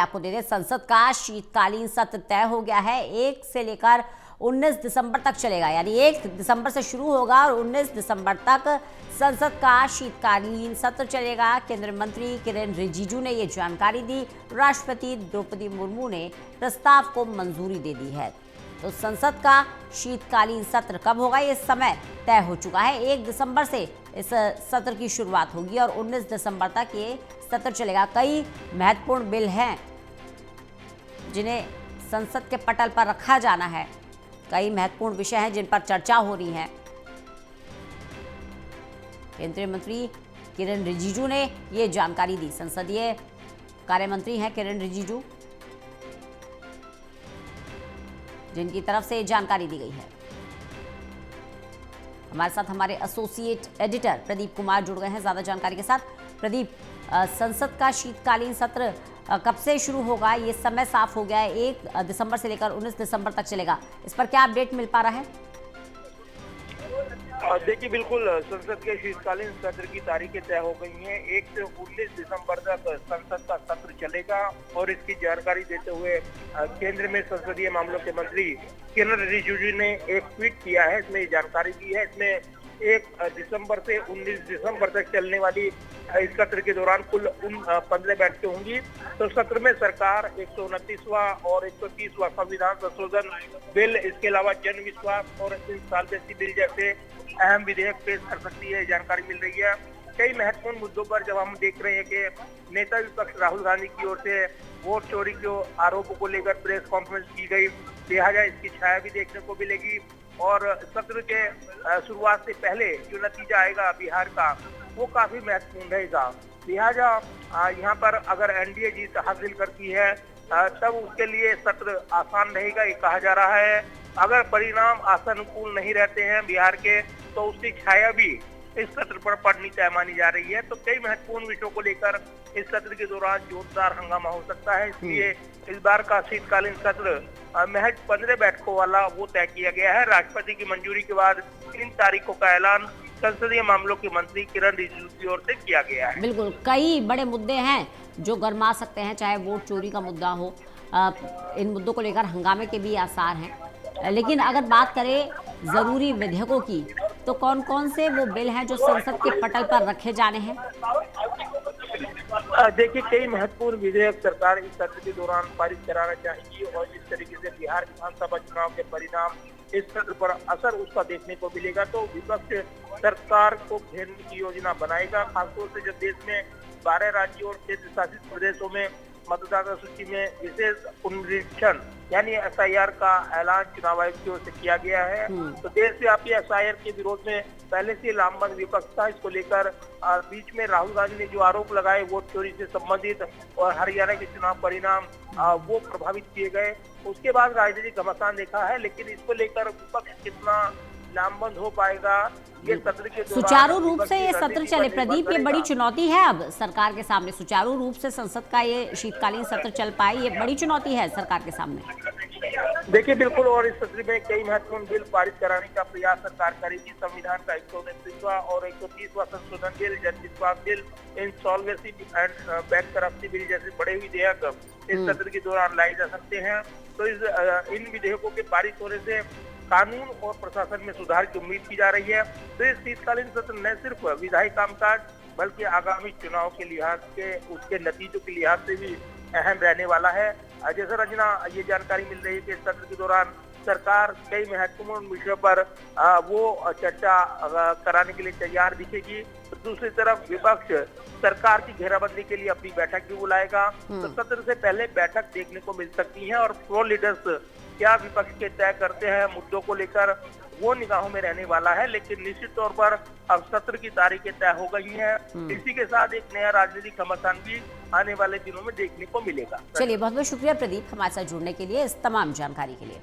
आपको दे दें, संसद का शीतकालीन सत्र तय हो गया है। 1 से लेकर 19 दिसंबर तक चलेगा, यानी 1 दिसंबर से शुरू होगा और 19 दिसंबर तक संसद का शीतकालीन सत्र चलेगा। केंद्रीय मंत्री किरेन रिजिजू ने ये जानकारी दी। राष्ट्रपति द्रौपदी मुर्मू ने प्रस्ताव को मंजूरी दे दी है। तो संसद का शीतकालीन सत्र कब होगा, ये समय तय हो चुका है। 1 दिसंबर से इस सत्र की शुरुआत होगी और 19 दिसंबर तक ये सत्र चलेगा। कई महत्वपूर्ण बिल हैं जिन्हें संसद के पटल पर रखा जाना है। कई महत्वपूर्ण विषय हैं जिन पर चर्चा हो रही है। केंद्रीय मंत्री किरेन रिजिजू ने ये जानकारी दी। संसदीय कार्य मंत्री हैं किरेन रिजिजू, जिनकी तरफ से जानकारी दी गई है। हमारे साथ हमारे एसोसिएट एडिटर प्रदीप कुमार जुड़ गए हैं ज्यादा जानकारी के साथ। प्रदीप, संसद का शीतकालीन सत्र कब से शुरू होगा, ये समय साफ हो गया है। 1 दिसंबर से लेकर 19 दिसंबर तक चलेगा, इस पर क्या अपडेट मिल पा रहा है? देखिए, बिल्कुल संसद के शीतकालीन सत्र की तारीखें तय हो गई हैं। 1 से 19 दिसंबर तक संसद का सत्र चलेगा और इसकी जानकारी देते हुए केंद्र में संसदीय मामलों के मंत्री किरेन रिजिजू ने एक ट्वीट किया है। इसमें जानकारी दी है। इसमें 1 दिसंबर से 19 दिसंबर तक चलने वाली इस सत्र के दौरान कुल 15 बैठकें होंगी। तो सत्र में सरकार 129वां और 130वां संविधान संशोधन बिल, इसके अलावा जन विश्वास और इंसाल्वेंसी बिल जैसे अहम विधेयक पेश कर सकती है, जानकारी मिल रही है। कई महत्वपूर्ण मुद्दों पर जब हम देख रहे हैं कि नेता विपक्ष राहुल गांधी की ओर से वोट चोरी के आरोपों को लेकर प्रेस कॉन्फ्रेंस की गई, लिहाजा इसकी छाया भी देखने को मिलेगी। और सत्र के शुरुआत से पहले जो नतीजा आएगा बिहार का, वो काफी महत्वपूर्ण रहेगा। लिहाजा यहाँ पर अगर एनडीए जीत हासिल करती है तब उसके लिए सत्र आसान रहेगा, ये कहा जा रहा है। अगर परिणाम आशानुकूल नहीं रहते हैं बिहार के, तो उसकी छाया भी इस सत्र पर पड़नी तय मानी जा रही है। तो कई महत्वपूर्ण विषयों को लेकर इस सत्र के दौरान जोरदार हंगामा हो सकता है। इसलिए इस बार का शीतकालीन सत्र महज 15 बैठकों वाला वो तय किया गया है। राष्ट्रपति की मंजूरी के बाद 3 तारीखों का ऐलान संसदीय मामलों के मंत्री किरेन रिजिजू की ओर से किया गया है। बिल्कुल, कई बड़े मुद्दे हैं जो गरमा सकते हैं, चाहे वोट चोरी का मुद्दा हो। इन मुद्दों को लेकर हंगामे के भी आसार हैं। लेकिन अगर बात करें जरूरी विधेयकों की, तो कौन कौन से वो बिल हैं जो संसद के पटल पर रखे जाने हैं? देखिए, कई महत्वपूर्ण विधेयक सरकार इस सत्र के दौरान पारित कराना चाहेगी और जिस तरीके से बिहार विधानसभा चुनाव के परिणाम इस सत्र पर असर उसका देखने को मिलेगा, तो विपक्ष सरकार को घेरने की योजना बनाएगा। खासतौर से जब देश में 12 राज्यों और केंद्र शासित प्रदेशों में मतदाता सूची में विशेष पुनरीक्षण यानी एसआईआर का ऐलान चुनाव आयोग की ओर से किया गया है। तो देशव्यापी एसआईआर के विरोध में पहले से लामबंद विपक्ष था। इसको लेकर बीच में राहुल गांधी ने जो आरोप लगाए वोट चोरी से संबंधित और हरियाणा के चुनाव परिणाम वो प्रभावित किए गए, उसके बाद राजनीतिक घमासान देखा है। लेकिन इसको लेकर विपक्ष कितना लामबंद हो पाएगा, ये सत्र के सुचारू रूप से ये सत्र चले। प्रदीप, ये बड़ी चुनौती है अब सरकार के सामने, सुचारू रूप से संसद का ये शीतकालीन सत्र चल पाए, ये बड़ी चुनौती है सरकार के सामने। देखिए, बिल्कुल, और इस सत्र में कई महत्वपूर्ण बिल पारित कराने का प्रयास सरकार करेगी। संविधान का 129वां और 130वां संशोधन बिल, जन विश्वास bill, insolvency and bankruptcy bill जैसे बड़े विधेयक इस सत्र के दौरान लाए जा सकते हैं। तो इन विधेयकों के पारित होने से कानून और प्रशासन में सुधार की उम्मीद की जा रही है। तो इस शीतकालीन सत्र न सिर्फ विधायी कामकाज बल्कि आगामी चुनाव के लिहाज के उसके नतीजों के लिहाज से भी अहम रहने वाला है। जैसा रचना ये जानकारी मिल रही है कि इस सत्र के दौरान सरकार कई महत्वपूर्ण विषयों पर वो चर्चा कराने के लिए तैयार दिखेगी। तो दूसरी तरफ विपक्ष सरकार की घेराबंदी के लिए अपनी बैठक भी बुलाएगा। तो सत्र से पहले बैठक देखने को मिल सकती है और फ्लोर लीडर्स क्या विपक्ष के तय करते हैं मुद्दों को लेकर, वो निगाहों में रहने वाला है। लेकिन निश्चित तौर पर अब सत्र की तारीखें तय हो गई हैं। इसी के साथ एक नया राजनीतिक घमासान भी आने वाले दिनों में देखने को मिलेगा। चलिए, बहुत बहुत शुक्रिया प्रदीप हमारे साथ जुड़ने के लिए, इस तमाम जानकारी के लिए।